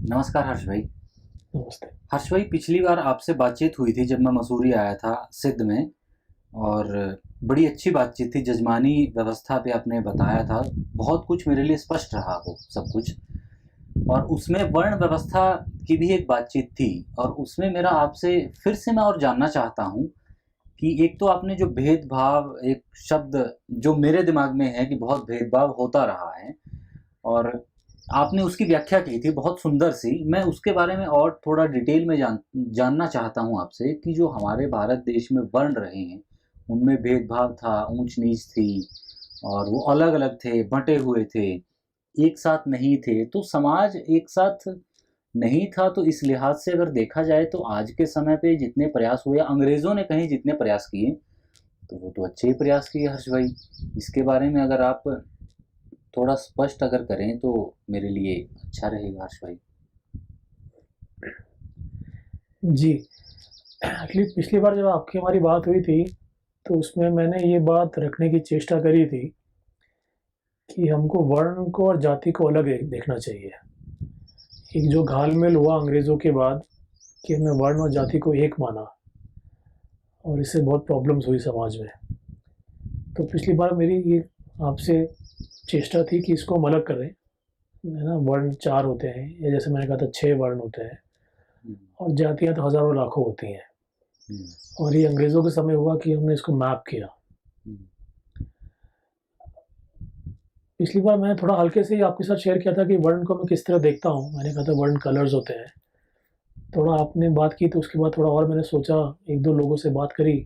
नमस्कार हर्ष भाई। नमस्ते। हर्ष भाई, पिछली बार आपसे बातचीत हुई थी जब मैं मसूरी आया था सिद्ध में। और बड़ी अच्छी बातचीत थी, जजमानी व्यवस्था पे आपने बताया था। बहुत कुछ मेरे लिए स्पष्ट रहा वो सब कुछ। और उसमें वर्ण व्यवस्था की भी एक बातचीत थी। और उसमें मेरा आपसे फिर से मैं और जानना चाहता हूँ कि एक तो आपने जो भेदभाव एक शब्द जो मेरे दिमाग में है कि बहुत भेदभाव होता रहा है, और आपने उसकी व्याख्या की थी बहुत सुंदर सी। मैं उसके बारे में और थोड़ा डिटेल में जानना चाहता हूँ आपसे कि जो हमारे भारत देश में वर्ण रहे हैं, उनमें भेदभाव था, ऊंच नीच थी, और वो अलग अलग थे, बंटे हुए थे, एक साथ नहीं थे। तो समाज एक साथ नहीं था। तो इस लिहाज से अगर देखा जाए तो आज के समय पे जितने प्रयास हुए, अंग्रेज़ों ने कहीं जितने प्रयास किए, तो वो तो अच्छे ही प्रयास किए हर्ष भाई। इसके बारे में अगर आप थोड़ा स्पष्ट अगर करें तो मेरे लिए अच्छा रहेगा हर्ष भाई। जी, एक्चुअली पिछली बार जब आपकी हमारी बात हुई थी, तो उसमें मैंने ये बात रखने की चेष्टा करी थी कि हमको वर्ण को और जाति को अलग देखना चाहिए। एक जो घाल-मेल हुआ अंग्रेज़ों के बाद कि हमने वर्ण और जाति को एक माना और इससे बहुत प्रॉब्लम्स हुई समाज में। तो पिछली बार मेरी ये आपसे चेष्टा थी कि इसको हम अलग करें, है ना? वर्ण 4 होते हैं या जैसे मैंने कहा था 6 वर्ण होते हैं हम्म, और जातियाँ तो हज़ारों लाखों होती हैं। हम्म, और ये अंग्रेज़ों के समय हुआ कि हमने इसको मैप किया। हम्म, पिछली बार मैंने थोड़ा हल्के से ही आपके साथ शेयर किया था कि वर्ण को मैं किस तरह देखता हूँ। मैंने कहा था वर्ण कलर्स होते हैं। थोड़ा आपने बात की तो उसके बाद थोड़ा और मैंने सोचा, 1-2 लोगों से बात करी,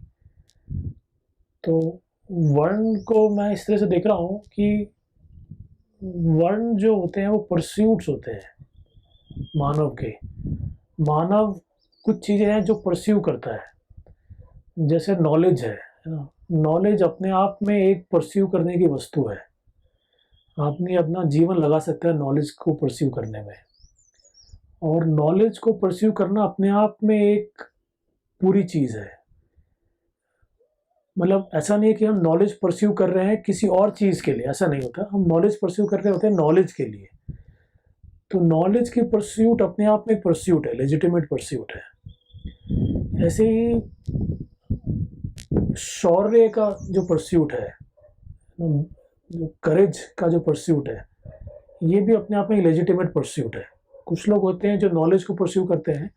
तो वर्ण को मैं इस तरह से देख रहा हूँ कि वर्ण जो होते हैं वो परस्यूट्स होते हैं मानव के। मानव कुछ चीज़ें हैं जो परस्यू करता है। जैसे नॉलेज है ना? नॉलेज अपने आप में एक परस्यू करने की वस्तु है। आदमी अपना जीवन लगा सकता है नॉलेज को परस्यू करने में। और नॉलेज को परस्यू करना अपने आप में एक पूरी चीज़ है। मतलब ऐसा नहीं है कि हम नॉलेज परस्यू कर रहे हैं किसी और चीज़ के लिए, ऐसा नहीं होता। हम नॉलेज परस्यू कर रहे होते हैं नॉलेज के लिए। तो नॉलेज की परस्यूट अपने आप में एक परस्यूट है, लेजिटिमेट परस्यूट है। ऐसे ही शौर्य का जो परस्यूट है, जो करेज का जो परस्यूट है, ये भी अपने आप में एक लेजिटिमेट परस्यूट है। कुछ लोग होते हैं जो नॉलेज को परस्यू करते हैं,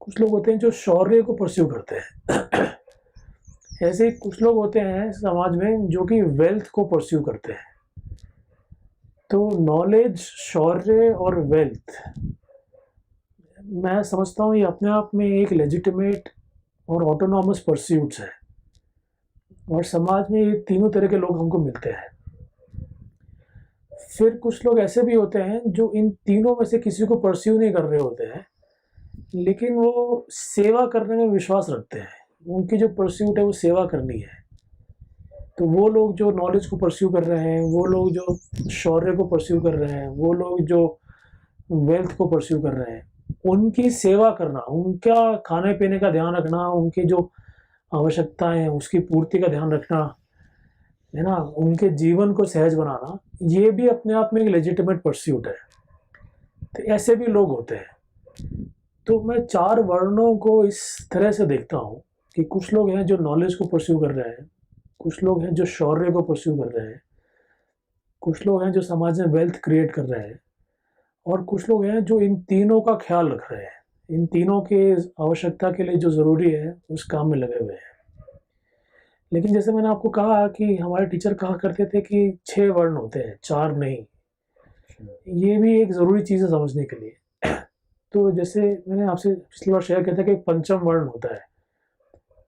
कुछ लोग होते हैं जो शौर्य को परस्यू करते हैं। ऐसे ही कुछ लोग होते हैं समाज में जो कि वेल्थ को परस्यू करते हैं। तो नॉलेज, शौर्य और वेल्थ, मैं समझता हूँ ये अपने आप में एक लेजिटिमेट और ऑटोनॉमस परस्यूट्स है। और समाज में ये तीनों तरह के लोग हमको मिलते हैं। फिर कुछ लोग ऐसे भी होते हैं जो इन तीनों में से किसी को परस्यू नहीं कर रहे होते हैं, लेकिन वो सेवा करने में विश्वास रखते हैं। उनकी जो परस्यूट है वो सेवा करनी है। तो वो लोग जो नॉलेज को परस्यू कर रहे हैं, वो लोग जो शौर्य को परस्यू कर रहे हैं, वो लोग जो वेल्थ को परस्यू कर रहे हैं, उनकी सेवा करना, उनका खाने पीने का ध्यान रखना, उनकी जो आवश्यकताएं हैं उसकी पूर्ति का ध्यान रखना, है ना, उनके जीवन को सहज बनाना, ये भी अपने आप में एक लेजिटिमेट परस्यूट है। तो ऐसे भी लोग होते हैं। तो मैं 4 वर्णों को इस तरह से देखता हूँ कि कुछ लोग हैं जो नॉलेज को परस्यू कर रहे हैं, कुछ लोग हैं जो शौर्य को परस्यू कर रहे हैं, कुछ लोग हैं जो समाज में वेल्थ क्रिएट कर रहे हैं, और कुछ लोग हैं जो इन तीनों का ख्याल रख रहे हैं। इन तीनों के आवश्यकता के लिए जो ज़रूरी है उस काम में लगे हुए हैं। लेकिन जैसे मैंने आपको कहा कि हमारे टीचर कहा करते थे कि 6 वर्ण होते हैं, 4 नहीं। ये भी एक ज़रूरी चीज़ है समझने के लिए। तो जैसे मैंने आपसे पिछली बार शेयर किया था कि एक पंचम वर्ण होता है।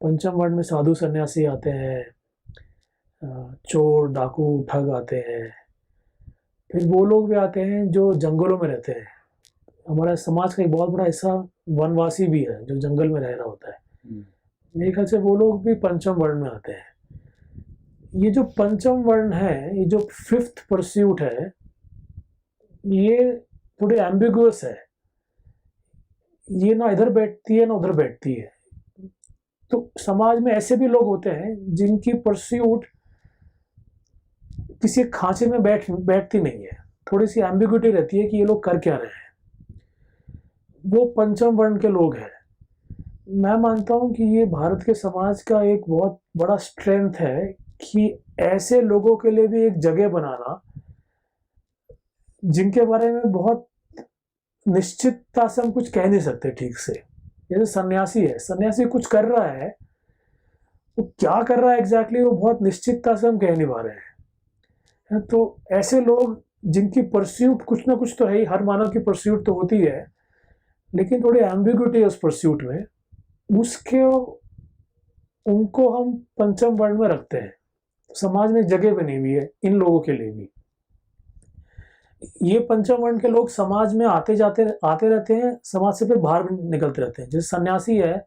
पंचम वर्ण में साधु सन्यासी आते हैं, चोर डाकू ठग आते हैं। फिर वो लोग भी आते हैं जो जंगलों में रहते हैं। हमारा समाज का एक बहुत बड़ा हिस्सा वनवासी भी है जो जंगल में रह रहा होता है। हम्म, मेरे ख्याल से वो लोग भी पंचम वर्ण में आते हैं। ये जो पंचम वर्ण है, ये जो फिफ्थ परस्यूट है, ये थोड़ी एम्बिगुअस है। ये ना इधर बैठती है ना उधर बैठती है। तो समाज में ऐसे भी लोग होते हैं जिनकी परस्यूट किसी खांचे में बैठती नहीं है। थोड़ी सी एम्बिग्युइटी रहती है कि ये लोग कर क्या रहे हैं। वो पंचम वर्ण के लोग हैं। मैं मानता हूँ कि ये भारत के समाज का एक बहुत बड़ा स्ट्रेंथ है कि ऐसे लोगों के लिए भी एक जगह बनाना जिनके बारे में बहुत निश्चितता से हम कुछ कह नहीं सकते ठीक से। जैसे सन्यासी है, सन्यासी कुछ कर रहा है, वो क्या कर रहा है एग्जैक्टली वो बहुत निश्चितता से हम कह नहीं पा रहे हैं। तो ऐसे लोग जिनकी परस्यूट कुछ ना कुछ तो है ही, हर मानव की परस्यूट तो होती है, लेकिन थोड़ी एम्बिग्युइटी है उस परस्यूट में, उसके उनको हम पंचम वर्ण में रखते हैं। समाज में जगह बनी हुई है इन लोगों के लिए भी। ये पंचम वर्ण के लोग समाज में आते रहते हैं, समाज से फिर बाहर भी निकलते रहते हैं। जैसे सन्यासी है,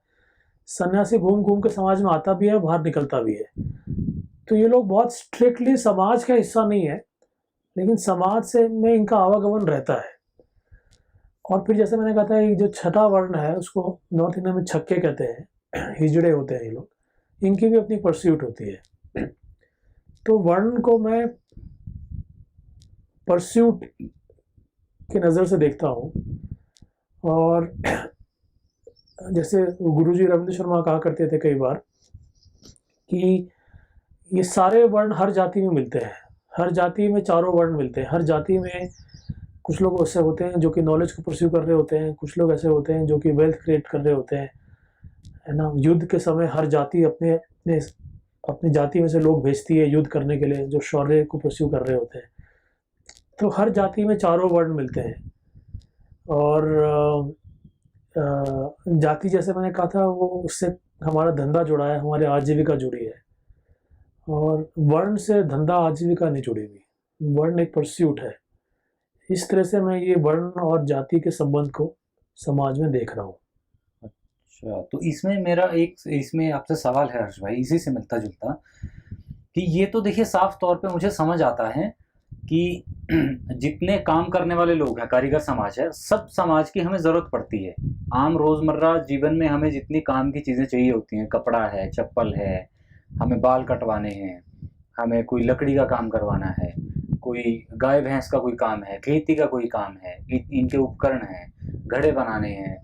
सन्यासी घूम घूम के समाज में आता भी है, बाहर निकलता भी है। तो ये लोग बहुत स्ट्रिक्टली समाज का हिस्सा नहीं है, लेकिन समाज से में इनका आवागमन रहता है। और फिर जैसे मैंने कहा था, ये जो छठा वर्ण है उसको नॉर्थ इंडिया में छक्के कहते हैं, हिजड़े होते हैं ये लोग, इनकी भी अपनी परस्यूट होती है। तो वर्ण को मैं परस्यूट की नज़र से देखता हूँ। और जैसे गुरुजी रविंद्र शर्मा कहा करते थे कई बार कि ये सारे वर्ण हर जाति में मिलते हैं, हर जाति में चारों वर्ण मिलते हैं। हर जाति में कुछ लोग ऐसे होते हैं जो कि नॉलेज को परस्यू कर रहे होते हैं, कुछ लोग ऐसे होते हैं जो कि वेल्थ क्रिएट कर रहे होते हैं, है ना। युद्ध के समय हर जाति अपने अपने अपनी जाति में से लोग भेजती है युद्ध करने के लिए, जो शौर्य को परस्यू कर रहे होते हैं। तो हर जाति में चारों वर्ण मिलते हैं। और जाति जैसे मैंने कहा था वो उससे हमारा धंधा जुड़ा है, हमारी आजीविका जुड़ी है। और वर्ण से धंधा आजीविका नहीं जुड़ी हुई, वर्ण एक परस्यूट है। इस तरह से मैं ये वर्ण और जाति के संबंध को समाज में देख रहा हूँ। अच्छा, तो इसमें आपसे सवाल है हर्ष भाई, इसी से मिलता जुलता, कि ये तो देखिए साफ तौर पे मुझे समझ आता है कि जितने काम करने वाले लोग हैं, कारीगर समाज है, सब समाज की हमें ज़रूरत पड़ती है। आम रोज़मर्रा जीवन में हमें जितनी काम की चीज़ें चाहिए होती हैं, कपड़ा है, चप्पल है, हमें बाल कटवाने हैं, हमें कोई लकड़ी का काम करवाना है, कोई गाय भैंस का कोई काम है, खेती का कोई काम है, इनके उपकरण हैं, घड़े बनाने हैं।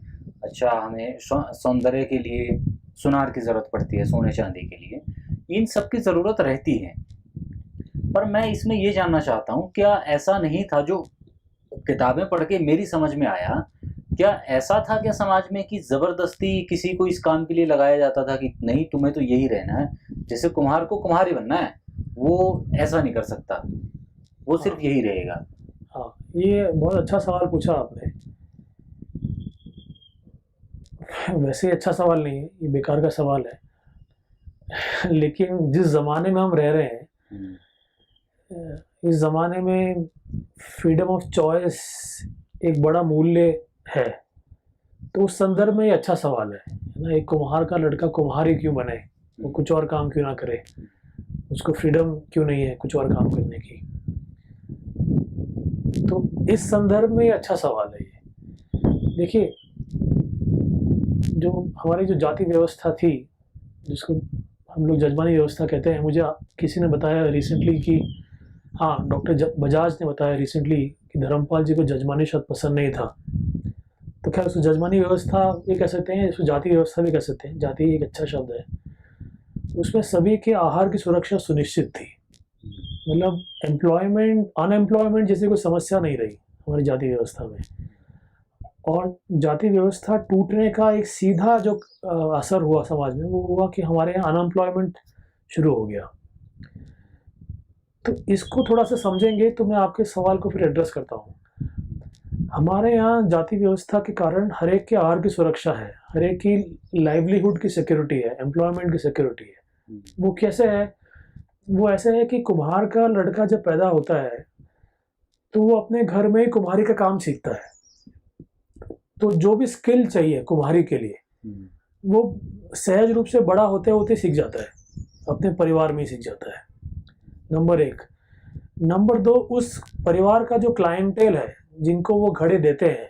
अच्छा, हमें सौंदर्य के लिए सुनार की ज़रूरत पड़ती है, सोने चांदी के लिए, इन सब की ज़रूरत रहती है। पर मैं इसमें ये जानना चाहता हूँ, क्या ऐसा नहीं था, जो किताबें पढ़ के मेरी समझ में आया, क्या ऐसा था क्या समाज में कि ज़बरदस्ती किसी को इस काम के लिए लगाया जाता था कि नहीं तुम्हें तो यही रहना है, जैसे कुम्हार को कुम्हार ही बनना है, वो ऐसा नहीं कर सकता, वो सिर्फ यही रहेगा। हाँ, ये बहुत अच्छा सवाल पूछा आपने। वैसे अच्छा सवाल नहीं है, ये बेकार का सवाल है। लेकिन जिस ज़माने में हम रह रहे हैं, इस ज़माने में फ्रीडम ऑफ चॉइस एक बड़ा मूल्य है। तो उस संदर्भ में ये अच्छा सवाल है ना। एक कुम्हार का लड़का कुम्हार ही क्यों बने, वो कुछ और काम क्यों ना करे, उसको फ्रीडम क्यों नहीं है कुछ और काम करने की। तो इस संदर्भ में ये अच्छा सवाल है ये। देखिए, जो हमारी जो जाति व्यवस्था थी, जिसको हम लोग जजमानी व्यवस्था कहते हैं, मुझे किसी ने बताया रिसेंटली कि हाँ, डॉक्टर बजाज ने बताया रिसेंटली कि धर्मपाल जी को जजमानी शब्द पसंद नहीं था। तो खैर उसको जजमानी व्यवस्था भी कह सकते हैं, इसको जाति व्यवस्था भी कह सकते हैं, जाति एक अच्छा शब्द है। उसमें सभी के आहार की सुरक्षा सुनिश्चित थी, मतलब एम्प्लॉयमेंट अनएम्प्लॉयमेंट जैसी कोई समस्या नहीं रही हमारी जाति व्यवस्था में। और जाति व्यवस्था टूटने का एक सीधा जो असर हुआ समाज में, वो हुआ कि हमारे यहाँ अनएम्प्लॉयमेंट शुरू हो गया। तो इसको थोड़ा सा समझेंगे तो मैं आपके सवाल को फिर एड्रेस करता हूँ। हमारे यहाँ जाति व्यवस्था के कारण हर एक के आहार की सुरक्षा है, हर एक की लाइवलीहुड की सिक्योरिटी है, एम्प्लॉयमेंट की सिक्योरिटी है। वो कैसे है? वो ऐसे है कि कुम्हार का लड़का जब पैदा होता है तो वो अपने घर में ही कुम्हारी का काम सीखता है। तो जो भी स्किल चाहिए कुम्हारी के लिए, वो सहज रूप से बड़ा होते होते सीख जाता है, अपने परिवार में ही सीख जाता है। नंबर एक। नंबर दो, उस परिवार का जो क्लाइंटेल है जिनको वो घड़े देते हैं,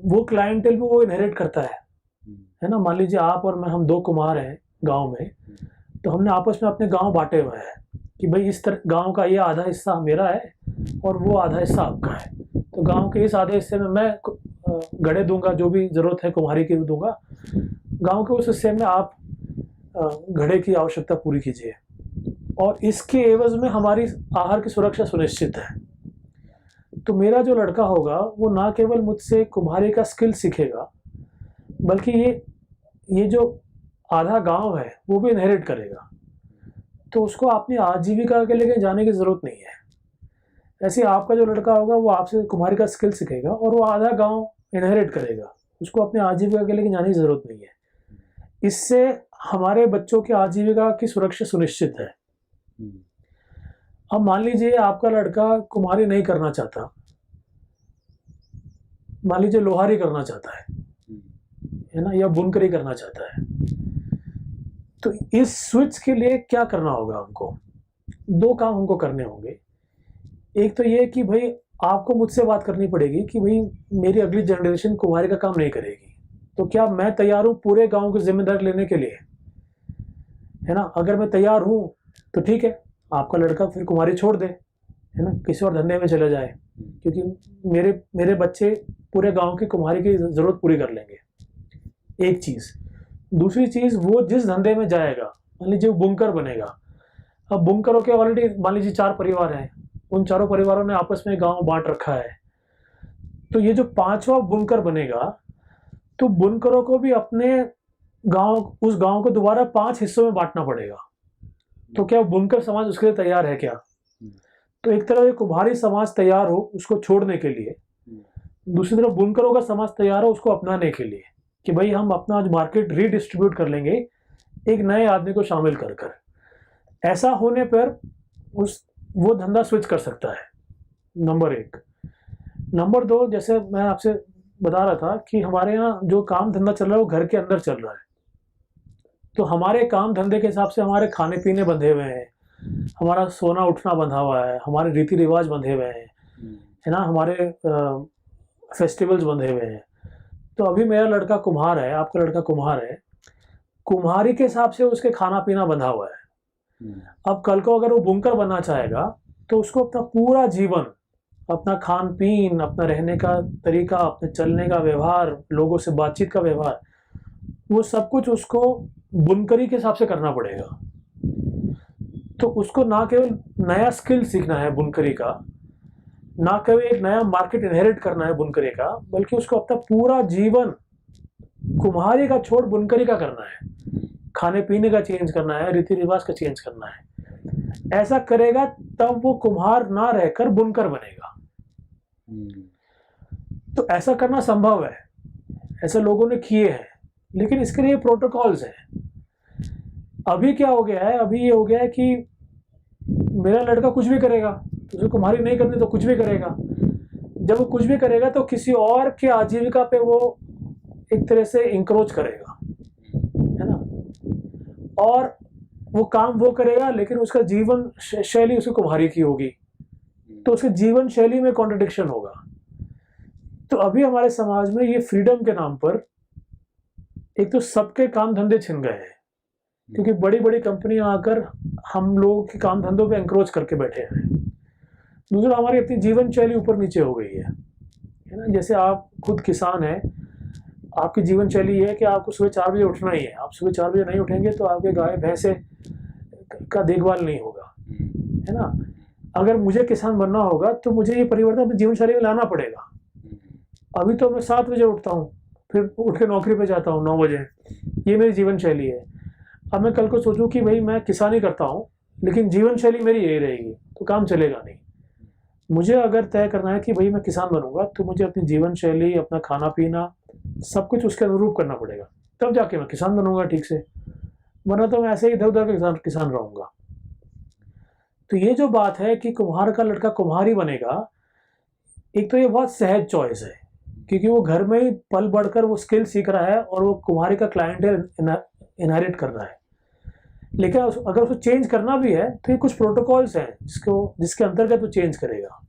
वो क्लाइंटेल भी वो इनहेरिट करता है ना। मान लीजिए आप और मैं, हम दो कुम्हार हैं गांव में, तो हमने आपस में अपने गांव बांटे हुए हैं कि भाई इस तरह गांव का ये आधा हिस्सा मेरा है और वो आधा हिस्सा आपका है। तो गांव के इस आधे हिस्से में मैं गड़े दूंगा, जो भी ज़रूरत है कुम्हारी की दूंगा, गांव के उस हिस्से में आप घड़े की आवश्यकता पूरी कीजिए, और इसके एवज में हमारी आहार की सुरक्षा सुनिश्चित है। तो मेरा जो लड़का होगा वो ना केवल मुझसे कुम्हारी का स्किल सीखेगा, बल्कि ये जो आधा गांव है वो भी इनहेरिट करेगा। तो उसको अपनी आजीविका के लिए जाने की ज़रूरत नहीं है। ऐसे आपका जो लड़का होगा वो आपसे कुम्हारी का स्किल सीखेगा और वो आधा गांव इनहेरिट करेगा, उसको अपनी आजीविका के लिए जाने की ज़रूरत नहीं है। इससे हमारे बच्चों की आजीविका की सुरक्षा सुनिश्चित है। अब मान लीजिए आपका लड़का कुम्हारी नहीं करना चाहता, मान लीजिए लोहारी करना चाहता है ना, या बुनकरी करना चाहता है, तो इस स्विच के लिए क्या करना होगा हमको? दो काम हमको करने होंगे। एक तो ये कि भाई आपको मुझसे बात करनी पड़ेगी कि भाई मेरी अगली जनरेशन कुम्हारी का काम नहीं करेगी, तो क्या मैं तैयार हूँ पूरे गांव की जिम्मेदारी लेने के लिए, है ना? अगर मैं तैयार हूँ तो ठीक है, आपका लड़का फिर कुम्हारी छोड़ दे, है ना, किसी और धंधे में चले जाए, क्योंकि मेरे बच्चे पूरे गांव की कुम्हारी की ज़रूरत पूरी कर लेंगे। एक चीज़। दूसरी चीज़, वो जिस धंधे में जाएगा, मान लीजिए वो बुनकर बनेगा। अब बुनकरों के ऑलरेडी मान लीजिए 4 परिवार हैं, उन चारों परिवारों ने आपस में गांव बांट रखा है। तो ये जो 5वां बुनकर बनेगा, तो बुनकरों को भी अपने उस गांव को दोबारा 5 हिस्सों में बांटना पड़ेगा। तो क्या बुनकर समाज उसके लिए तैयार है क्या? तो एक तरफ कुम्हारी समाज तैयार हो उसको छोड़ने के लिए, दूसरी तरफ बुनकरों का समाज तैयार हो उसको अपनाने के लिए, कि भाई हम अपना मार्केट रीडिस्ट्रीब्यूट कर लेंगे एक नए आदमी को शामिल कर कर। ऐसा होने पर वो धंधा स्विच कर सकता है, नंबर 1। नंबर 2, जैसे मैं आपसे बता रहा था कि हमारे यहाँ जो काम धंधा चल रहा है वो घर के अंदर चल रहा है। तो हमारे काम धंधे के हिसाब से हमारे खाने पीने बंधे हुए हैं, हमारा सोना उठना बंधा हुआ है, हमारे रीति रिवाज बंधे हुए हैं, है ना, हमारे फेस्टिवल्स बंधे हुए हैं। तो अभी मेरा लड़का कुम्हार है, आपका लड़का कुम्हार है, कुम्हारी के हिसाब से उसके खाना पीना बंधा हुआ है। अब कल को अगर वो बुनकर बनना चाहेगा तो उसको अपना पूरा जीवन, अपना खान पीन, अपना रहने का तरीका, अपने चलने का व्यवहार, लोगों से बातचीत का व्यवहार, वो सब कुछ उसको बुनकरी के हिसाब से करना पड़ेगा। तो उसको ना केवल नया स्किल सीखना है बुनकरी का, ना केवल एक नया मार्केट इनहेरिट करना है बुनकरी का, बल्कि उसको अपना पूरा जीवन कुम्हारी का छोड़ बुनकरी का करना है। खाने पीने का चेंज करना है, रीति रिवाज का चेंज करना है। ऐसा करेगा तब वो कुम्हार ना रहकर बुनकर बनेगा। तो ऐसा करना संभव है, ऐसे लोगों ने किए हैं, लेकिन इसके लिए प्रोटोकॉल्स हैं। अभी क्या हो गया है, अभी ये हो गया है कि मेरा लड़का कुछ भी करेगा, तो उसे कुम्हारी नहीं करनी तो कुछ भी करेगा। जब वो कुछ भी करेगा तो किसी और के आजीविका पे वो एक तरह से इंक्रोच करेगा, है ना, और वो काम वो करेगा लेकिन उसका जीवन शैली उसकी कुम्हारी की होगी, तो उसके जीवन शैली में कॉन्ट्रडिक्शन होगा। तो अभी हमारे समाज में ये फ्रीडम के नाम पर एक तो सबके काम धंधे छिन गए हैं, क्योंकि बड़ी बड़ी कंपनियां आकर हम लोगों के काम धंधों पे एंक्रोच करके बैठे हैं। दूसरा, हमारी अपनी जीवन शैली ऊपर नीचे हो गई है ना। जैसे आप खुद किसान हैं, आपकी जीवन शैली है कि आपको सुबह 4 बजे उठना ही है। आप सुबह 4 बजे नहीं उठेंगे तो आपके गाय भैंसे का देखभाल नहीं होगा, है ना। अगर मुझे किसान बनना होगा तो मुझे ये परिवर्तन अपनी जीवन शैली में लाना पड़ेगा। अभी तो मैं 7 बजे उठता हूँ, फिर उठ के नौकरी पे जाता हूँ 9 बजे, ये मेरी जीवन शैली है। अब मैं कल को सोचूं कि भाई मैं किसानी करता हूँ लेकिन जीवन शैली मेरी यही रहेगी, तो काम चलेगा नहीं। मुझे अगर तय करना है कि भाई मैं किसान बनूंगा तो मुझे अपनी जीवन शैली, अपना खाना पीना, सब कुछ उसके अनुरूप करना पड़ेगा, तब जाके मैं किसान बनूंगा ठीक से, वरना तो मैं ऐसे ही इधर उधर का किसान रहूंगा। तो ये जो बात है कि कुम्हार का लड़का कुम्हारी बनेगा, एक तो ये बहुत सहज चॉइस है, क्योंकि वो घर में ही पल बढ़कर वो स्किल सीख रहा है और वो कुम्हारी का क्लाइंटेल इनहेरिट कर रहा है। लेकिन अगर उसको चेंज करना भी है तो ये कुछ प्रोटोकॉल्स हैं जिसके अंतर्गत वो चेंज करेगा,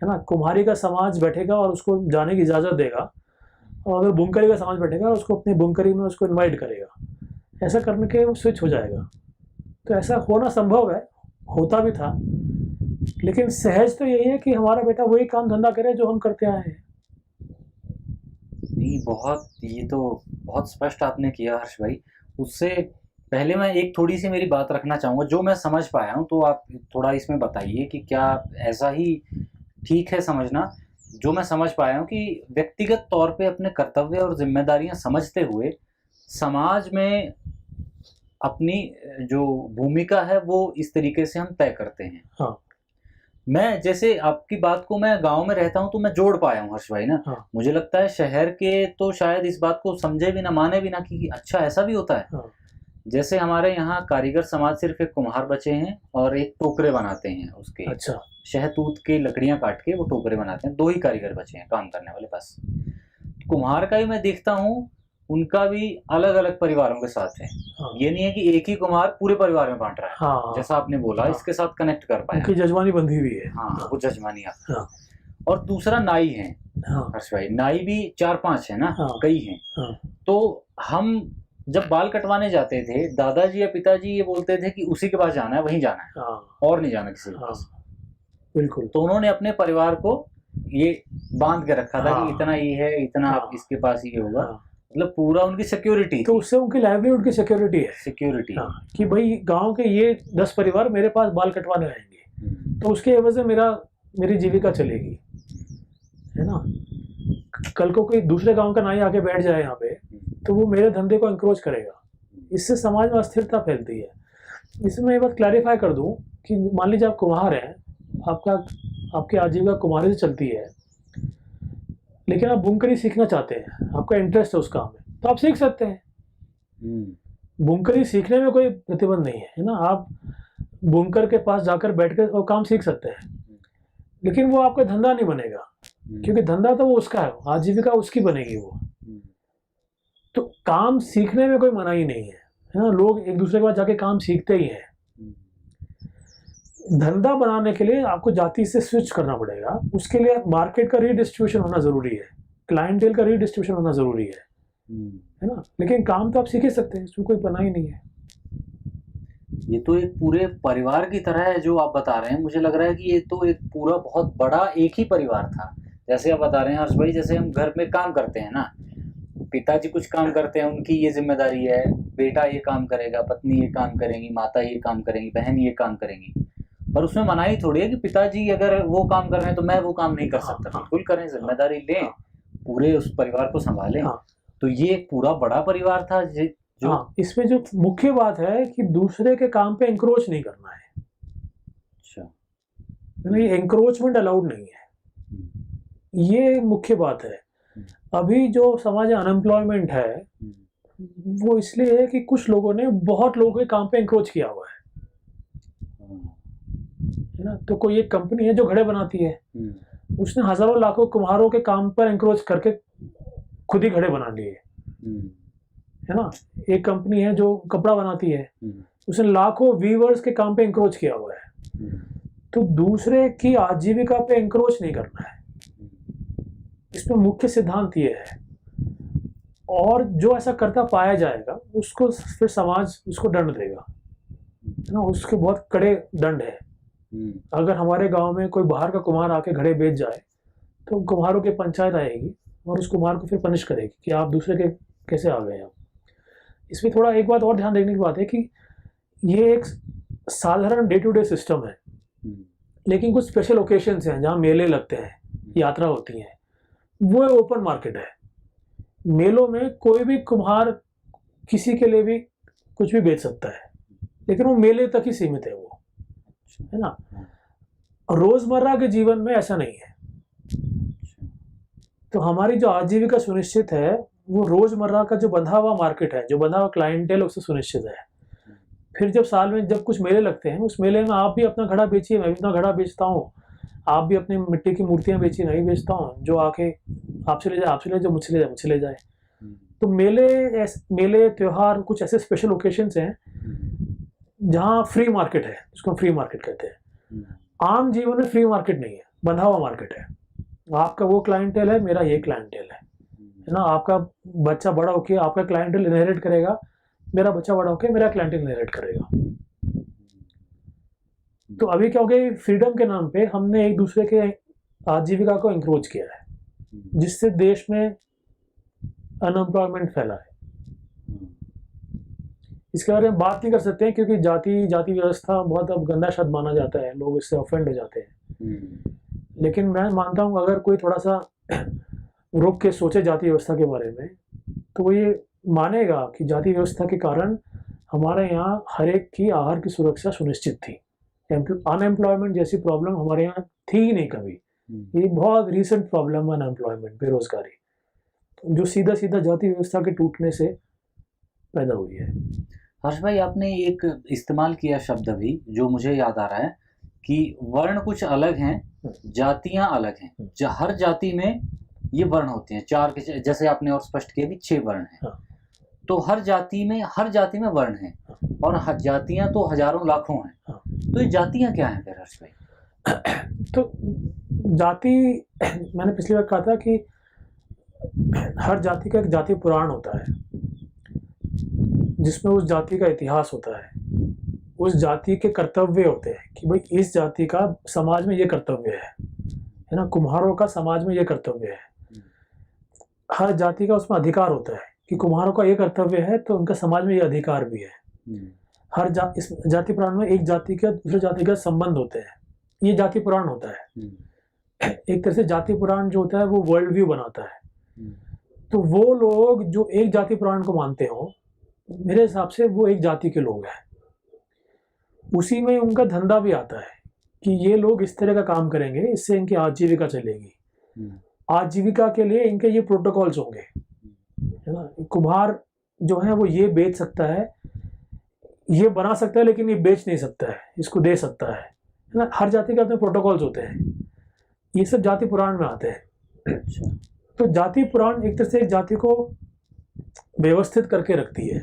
है ना। कुम्हारी का समाज बैठेगा और उसको जाने की इजाज़त देगा, और अगर बुनकरी का समाज बैठेगा उसको अपनी बुनकरी में उसको इन्वाइट करेगा। ऐसा करने के वो स्विच हो जाएगा। तो ऐसा होना संभव है, होता भी था, लेकिन सहज तो यही है कि हमारा बेटा वही काम धंधा करे जो हम करते आए हैं। नहीं, बहुत ये तो बहुत स्पष्ट आपने किया हर्ष भाई। उससे पहले मैं एक थोड़ी-सी मेरी बात रखना चाहूँगा, जो मैं समझ पाया हूँ, तो आप थोड़ा इसमें बताइए कि क्या ऐसा ही ठीक है समझना? जो मैं समझ पाया हूँ कि व्यक्तिगत तौर पे अपने कर्तव्य और ज़िम्मेदारियाँ समझते हुए, समाज में अपनी जो भूमिका है, वो इस तरीके से हम तय करते हैं। हाँ, मैं जैसे आपकी बात को मैं गाँव में रहता हूँ तो मैं जोड़ पाया हूँ हर्ष भाई ना। हाँ, मुझे लगता है शहर के तो शायद इस बात को समझे भी ना, माने भी ना कि अच्छा ऐसा भी होता है। हाँ, जैसे हमारे यहाँ कारीगर समाज सिर्फ एक कुम्हार बचे हैं और एक टोकरे बनाते हैं उसके। अच्छा, शहतूत की लकड़ियाँ काट के वो टोकरे बनाते हैं, 2 ही कारीगर बचे हैं काम करने वाले बस। कुम्हार का ही मैं देखता हूँ, उनका भी अलग-अलग परिवारों के साथ है। हाँ, ये नहीं है कि एक ही कुम्हार पूरे परिवार में बाँट रहा है। हाँ, जैसा आपने बोला हाँ, इसके साथ कनेक्ट कर पाया उनकी मैं। जजमानी बंधी हुई है। हाँ, हाँ, वो जजमानी आपकी। हाँ, और दूसरा नाई है हाँ, हर्ष भाई, नाई भी 4-5 है ना, हाँ, कई हैं। हाँ, तो हम जब बाल कटवाने जाते थे, दादाजी या पिताजी ये बोलते थे कि उसी के पास जाना है, वहीं जाना है, हाँ, और नहीं जाना किसी के हाँ, पास। बिल्कुल। तो उन्होंने अपने परिवार को ये बाँध के रखा था कि हाँ, इतना ये है, इतना हाँ, इसके पास ये होगा। हाँ, मतलब पूरा उनकी सिक्योरिटी तो थी, उससे उनकी लाइवलीहुड की सिक्योरिटी है। सिक्योरिटी हाँ, है। कि भाई गाँव के ये 10 परिवार मेरे पास बाल कटवाने आएँगे, हुँ, तो उसके एवज़ में मेरी जीविका चलेगी, है ना? कल को कोई दूसरे गाँव का नाई आके बैठ जाए यहाँ पे, हुँ, तो वो मेरे धंधे को एनक्रोच करेगा। इससे समाज में अस्थिरता फैलती है। इसमें मैं ये बात क्लैरिफ़ाई कर दूँ कि मान लीजिए आप कुम्हार हैं, आपका आपकी आजीविका कुम्हारी से चलती है, लेकिन आप बुनकरी सीखना चाहते हैं, आपका इंटरेस्ट है उस काम में, तो आप सीख सकते हैं। हुँ, बुनकरी सीखने में कोई प्रतिबंध नहीं है ना? आप बुनकर के पास जाकर बैठ के वो काम सीख सकते हैं, लेकिन वो आपका धंधा नहीं बनेगा, हुँ, क्योंकि धंधा तो वो उसका है, आजीविका उसकी बनेगी वो। हुँ, तो काम सीखने में कोई मनाही नहीं है ना? लोग एक दूसरे के पास जाके काम सीखते ही हैं। हुँ, धंधा बनाने के लिए आपको जाति से स्विच करना पड़ेगा, उसके लिए मार्केट का रीडिस्ट्रीब्यूशन होना ज़रूरी है, क्लाइंटेल का रीडिस्ट्रीब्यूशन होना ज़रूरी हुँ। है ना? लेकिन काम तो आप सीख ही सकते हैं, इसमें कोई मनाही नहीं है। ये तो एक पूरे परिवार की तरह है जो आप बता रहे हैं। मुझे लग रहा है कि ये तो एक पूरा बहुत बड़ा एक ही परिवार था। जैसे आप बता रहे हैं हर्ष भाई, जैसे हम घर में काम करते हैं ना, पिताजी कुछ काम करते हैं, उनकी ये ज़िम्मेदारी है, बेटा ये काम करेगा, पत्नी ये काम करेंगी, माता ये काम करेंगी, बहन ये काम करेंगी। पर उसमें मनाही थोड़ी है कि पिताजी अगर वो काम कर रहे हैं तो मैं वो काम नहीं कर हाँ, सकता। हाँ, बिल्कुल करें, हाँ, ज़िम्मेदारी लें, हाँ, पूरे उस परिवार को सँभालें। हाँ, तो ये एक पूरा बड़ा परिवार था जो हाँ, इसमें जो मुख्य बात है कि दूसरे के काम पे एंक्रोच नहीं करना है। अच्छा। है ना? ये एंक्रोचमेंट अलाउड नहीं है। हुँ, ये मुख्य बात है। हुँ, अभी जो समाज में अनएम्प्लॉयमेंट है, हुँ, वो इसलिए है कि कुछ लोगों ने बहुत लोगों के काम पे एंक्रोच किया हुआ हाँ, है ना? तो कोई एक कंपनी है जो घड़े बनाती है, हुँ, उसने हज़ारों लाखों कुम्हारों के काम पर एंक्रोच करके खुद ही घड़े बना लिए, हुँ, है ना? एक कंपनी है जो कपड़ा बनाती है, हुँ, उसने लाखों वीवर्स के काम पे एंक्रोच किया हुआ है। हुँ, तो दूसरे की आजीविका पे एंक्रोच नहीं करना है। इसमें मुख्य सिद्धांत ये है, और जो ऐसा करता पाया जाएगा, उसको फिर समाज उसको दंड देगा, है ना? उसके बहुत कड़े दंड है। हुँ, अगर हमारे गाँव में कोई बाहर का कुम्हार आके घड़े बेच जाए, तो कुम्हारों की पंचायत आएगी और उस कुम्हार को फिर पनिश करेगी कि आप दूसरे के कैसे आ गए आप। इसमें थोड़ा एक बात और ध्यान देने की बात है कि ये एक साधारण डे टू डे सिस्टम है, हुँ, लेकिन कुछ स्पेशल ओकेशंस हैं जहाँ मेले लगते हैं, यात्रा होती है, वो ओपन मार्केट है। मेलों में कोई भी कुम्हार किसी के लिए भी कुछ भी बेच सकता है, लेकिन वो मेले तक ही सीमित है वो, अच्छा, है ना? हाँ, रोज़मर्रा के जीवन में ऐसा नहीं है। अच्छा, तो हमारी जो आजीविका सुनिश्चित है, वो रोज़मर्रा का जो बंधा हुआ मार्केट है, जो बंधा हुआ क्लाइंटेल उससे सुनिश्चित है। हुँ, फिर जब साल में जब कुछ मेले लगते हैं, उस मेले में आप भी अपना घड़ा बेचिए, मैं भी अपना घड़ा बेचता हूँ। आप भी अपनी मिट्टी की मूर्तियाँ बेचिए, मैं भी बेचता हूँ। जो आके आपसे ले जाए, आपसे ले जाए, मुझसे ले जाए, मुझसे ले जाए। हुँ, तो मेले, त्योहार कुछ ऐसे स्पेशल ओकेशंस हैं, हुँ, जहाँ फ्री मार्केट है, जिसको हम फ्री मार्केट कहते हैं। हुँ, आम जीवन में फ्री मार्केट नहीं है, बंधा हुआ मार्केट है। आपका वो क्लाइंटेल है, मेरा ये क्लाइंटेल है ना? आपका बच्चा बड़ा होके आपका क्लाइंटेल इनहेरिट करेगा, मेरा बच्चा बड़ा होके मेरा क्लाइंटेल इनहेरिट करेगा। तो अभी क्या हो गया, फ्रीडम के नाम पे हमने एक दूसरे के आजीविका को इंक्रोच किया है, जिससे देश में अनएम्प्लॉयमेंट फैला है। इसके बारे में बात नहीं कर सकते हैं क्योंकि जाति व्यवस्था बहुत अब गंदा शब्द माना जाता है, लोग इससे ऑफेंड हो जाते हैं। लेकिन मैं मानता हूँ अगर कोई थोड़ा सा रुक के सोचे जाति व्यवस्था के बारे में, तो वो ये मानेगा कि जाति व्यवस्था के कारण हमारे यहाँ हर एक की आहार की सुरक्षा सुनिश्चित थी। अनएम्प्लॉयमेंट जैसी प्रॉब्लम हमारे यहाँ थी ही नहीं कभी। ये बहुत रीसेंट प्रॉब्लम है अनएम्प्लॉयमेंट, बेरोजगारी, जो सीधा सीधा जाति व्यवस्था के टूटने से पैदा हुई है। हर्ष भाई, आपने एक इस्तेमाल किया शब्द अभी जो मुझे याद आ रहा है कि वर्ण कुछ अलग हैं, जातियां अलग हैं। हर जाति में ये वर्ण होते हैं, 4 के, जैसे आपने और स्पष्ट किया कि 6 वर्ण हैं। तो हर जाति में वर्ण हैं, और जातियां तो हजारों लाखों हैं। तो ये जातियां क्या हैं फिर हर्ष भाई? तो जाति, मैंने पिछली बार कहा था कि हर जाति का एक जाति पुराण होता है, जिसमें उस जाति का इतिहास होता है, उस जाति के कर्तव्य होते हैं कि भाई इस जाति का समाज में ये कर्तव्य है ना। कुम्हारों का समाज में ये कर्तव्य है। हर जाति का उसमें अधिकार होता है कि कुम्हारों का ये कर्तव्य है तो उनका समाज में ये अधिकार भी है। हर इस जाति पुराण में एक जाति का दूसरे जाति का संबंध होते हैं, ये जाति पुराण होता है। एक तरह से जाति पुराण जो होता है वो वर्ल्ड व्यू बनाता है। तो वो लोग जो एक जाति पुराण को मानते हो, मेरे हिसाब से वो एक जाति के लोग हैं। उसी में उनका धंधा भी आता है कि ये लोग इस तरह का काम करेंगे, इससे इनकी आजीविका चलेगी। आजीविका के लिए इनके ये प्रोटोकॉल्स होंगे, है ना। कुम्हार जो है वो ये बेच सकता है, ये बना सकता है, लेकिन ये बेच नहीं सकता है, इसको दे सकता है ना। हर जाति के अपने प्रोटोकॉल्स होते हैं, ये सब जाति पुराण में आते हैं। तो जाति पुराण एक तरह से एक जाति को व्यवस्थित करके रखती है,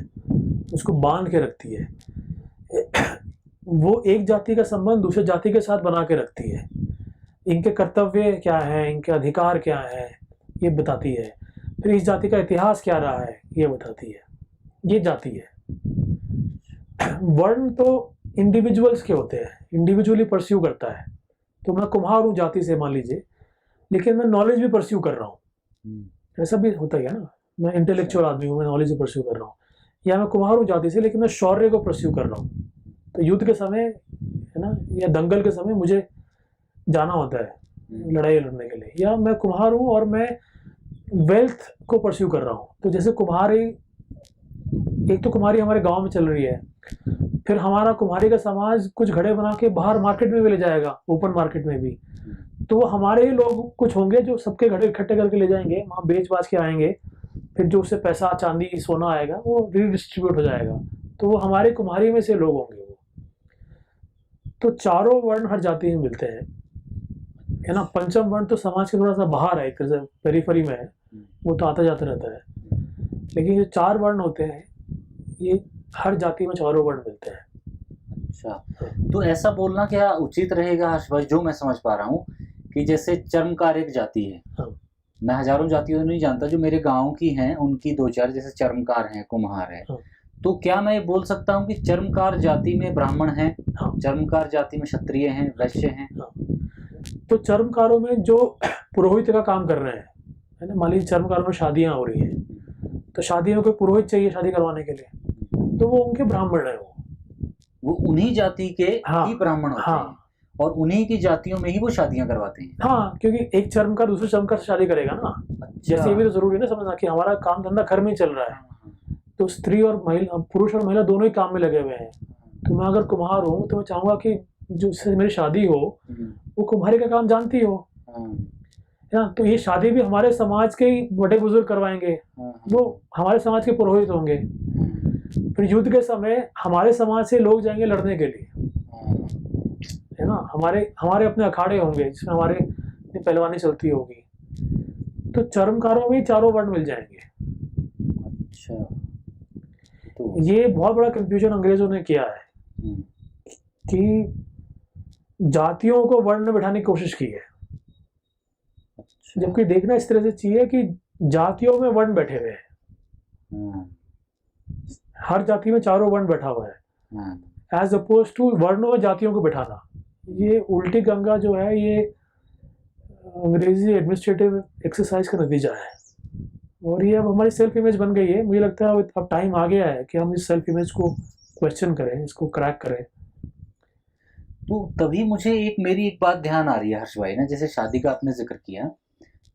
उसको बांध के रखती है। वो एक जाति का संबंध दूसरे जाति के साथ बना के रखती है। इनके कर्तव्य क्या है, इनके अधिकार क्या है, ये बताती है। फिर इस जाति का इतिहास क्या रहा है, ये बताती है। ये जाति है। वर्ण तो इंडिविजुअल्स के होते हैं, इंडिविजुअली परस्यू करता है। तो मैं कुम्हार हूँ जाति से मान लीजिए, लेकिन मैं नॉलेज भी परस्यू कर रहा हूँ, ऐसा भी होता है ना। मैं इंटेलेक्चुअल आदमी हूँ, मैं नॉलेज भी परस्यू कर रहा हूँ। या मैं कुम्हार हूँ जाति से, लेकिन मैं शौर्य को परस्यू कर रहा हूँ। तो युद्ध के समय, है ना, या दंगल के समय मुझे जाना होता है लड़ाई लड़ने के लिए। या मैं कुम्हार हूँ और मैं वेल्थ को परस्यू कर रहा हूँ। तो जैसे कुम्हारी, एक तो कुम्हारी हमारे गांव में चल रही है, फिर हमारा कुम्हारी का समाज कुछ घड़े बना के बाहर मार्केट में भी ले जाएगा, ओपन मार्केट में भी। तो वो हमारे ही लोग कुछ होंगे जो सबके घड़े इकट्ठे करके ले जाएंगे, वहाँ बेच बाच के आएंगे। फिर जो उससे पैसा, चांदी, सोना आएगा वो रीडिस्ट्रीब्यूट हो जाएगा। तो वो हमारे कुम्हारी में से लोग होंगे वो। तो चारों वर्ण हर जाति में मिलते हैं, है ना। पंचम वर्ण तो समाज के थोड़ा सा बाहर है, एक तरह से पेरीफेरी में है, वो तो आता जाता रहता है। लेकिन ये 4 वर्ण होते हैं, ये हर जाति में चारों वर्ण मिलते हैं। अच्छा, तो ऐसा बोलना क्या उचित रहेगा हर्ष भाई, जो मैं समझ पा रहा हूँ कि जैसे चर्मकार एक जाति है। हाँ। मैं हजारों जातियों नहीं जानता, जो मेरे गांव की हैं उनकी 2-4, जैसे चर्मकार हैं, कुम्हार है। हाँ। तो क्या मैं ये बोल सकता हूँ कि चर्मकार जाति में ब्राह्मण हैं? हाँ। चर्मकार जाति में क्षत्रिय हैं, वैश्य हैं? हाँ। तो चर्मकारों में जो पुरोहित का काम कर रहे हैं, है ना, मान लीजिए चर्मकारों में शादियां हो रही हैं, तो शादियों में कोई पुरोहित चाहिए शादी करवाने के लिए, तो वो उनके ब्राह्मण है। वो उन्हीं जाति के हाँ। ही ब्राह्मण होते हाँ। हैं, और उन्हीं की जातियों में ही वो शादियां करवाते हैं। हाँ, क्योंकि एक चर्मकार दूसरे चर्मकार से शादी करेगा ना। जैसे ये भी तो जरूरी है ना समझना कि हमारा काम धंधा घर में ही चल रहा है, तो स्त्री और महिला, पुरुष और महिला दोनों ही काम में लगे हुए हैं। तो मैं अगर कुम्हार हूँ तो मैं चाहूंगा कि जो मेरी शादी हो वो कुम्हारी का काम जानती हो, है ना। तो ये शादी भी हमारे समाज के ही बड़े बुजुर्ग करवाएंगे, वो हमारे समाज के पुरोहित होंगे। फिर युद्ध के समय हमारे समाज से लोग जाएंगे लड़ने के लिए, है ना। हमारे अपने अखाड़े होंगे जिसमें हमारे पहलवानी चलती होगी। तो चर्मकारों में ही चारों वर्ण मिल जाएंगे। अच्छा, तो ये बहुत बड़ा कंफ्यूजन अंग्रेजों ने किया है कि जातियों को वर्ण में बैठाने की कोशिश की है। अच्छा। जबकि देखना इस तरह से चाहिए कि जातियों में वर्ण बैठे हुए हैं, हर जाति में चारों वर्ण बैठा हुआ है, एज अपोज टू वर्णों में जातियों को बैठाना। ये उल्टी गंगा जो है ये अंग्रेजी एडमिनिस्ट्रेटिव एक्सरसाइज का नतीजा है, और ये अब हमारी सेल्फ इमेज बन गई है। मुझे लगता है अब टाइम आ गया है कि हम इस सेल्फ इमेज को क्वेश्चन करें, इसको क्रैक करें। तो तभी मुझे मेरी एक बात ध्यान आ रही है हर्ष भाई ना, जैसे शादी का आपने जिक्र किया,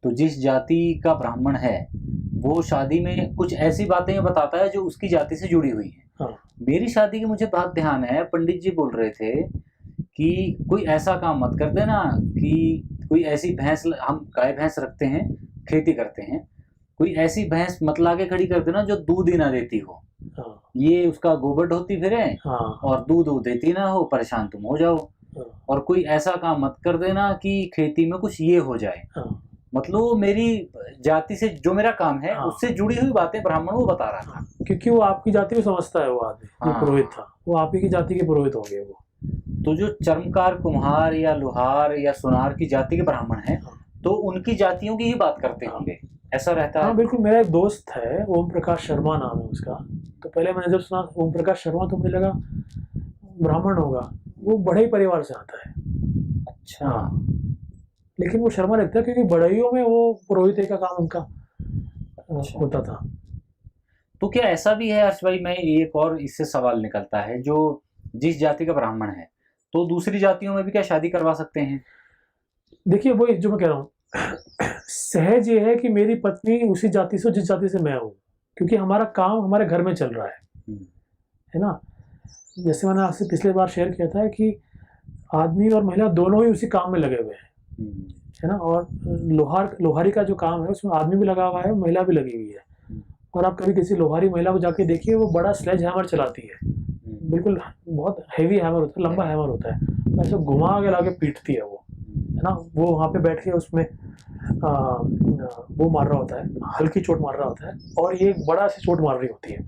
तो जिस जाति का ब्राह्मण है वो शादी में कुछ ऐसी बातें बताता है जो उसकी जाति से जुड़ी हुई हैं। हाँ मेरी शादी की मुझे बात ध्यान है, पंडित जी बोल रहे थे कि कोई ऐसा काम मत कर देना कि कोई ऐसी भैंस, हम गाय भैंस रखते हैं, खेती करते हैं, कोई ऐसी भैंस मत लाके खड़ी कर देना जो दूध ही ना देती हो, हाँ ये उसका गोबर ढोती फिरे हाँ और दूध वो देती ना हो, परेशान तुम हो जाओ। हाँ और कोई ऐसा काम मत कर देना कि खेती में कुछ ये हो जाए। हाँ मतलब वो मेरी जाति से जो मेरा काम है हाँ। उससे जुड़ी हुई बातें ब्राह्मण वो बता रहा था। क्योंकि वो आपकी जाति को समझता है, वो आदमी जो हाँ। पुरोहित था वो आप ही की जाति के पुरोहित हो गए वो। तो जो चर्मकार, कुम्हार या लोहार या सुनार की जाति के ब्राह्मण हैं, हाँ। तो उनकी जातियों की ही बात करते होंगे, ऐसा रहता हाँ है। बिल्कुल। मेरा एक दोस्त है, ओम प्रकाश शर्मा नाम है उसका। तो पहले मैंने जब सुना ओम प्रकाश शर्मा तो मुझे लगा ब्राह्मण होगा, वो बड़े ही परिवार से आता है। अच्छा। हाँ। लेकिन वो शर्मा लगता है क्योंकि बड़ाइयों में वो पुरोहित का काम उनका होता था। तो क्या ऐसा भी है हर्ष भाई, मैं एक और इससे सवाल निकलता है, जो जिस जाति का ब्राह्मण है तो दूसरी जातियों में भी क्या शादी करवा सकते हैं? देखिए वही जो मैं कह रहा हूँ, सहज ये है कि मेरी पत्नी उसी जाति से जिस जाति से मैं हूँ, क्योंकि हमारा काम हमारे घर में चल रहा है ना। जैसे मैंने आपसे पिछले बार शेयर किया था कि आदमी और महिला दोनों ही उसी काम में लगे हुए हैं, है ना। और लोहारी का जो काम है उसमें आदमी भी लगा हुआ है, महिला भी लगी हुई है। और आप कभी किसी लोहारी महिला को जाके देखिए, वो बड़ा स्लेज हैमर चलाती है, बिल्कुल बहुत हैवी हैमर होता है, लंबा हैमर होता है, ऐसे घुमा के लाके पीटती है वो, है ना। वो वहाँ पे बैठ के उसमें वो मार रहा होता है, हल्की चोट मार रहा होता है, और ये एक बड़ा सी चोट मार रही होती है,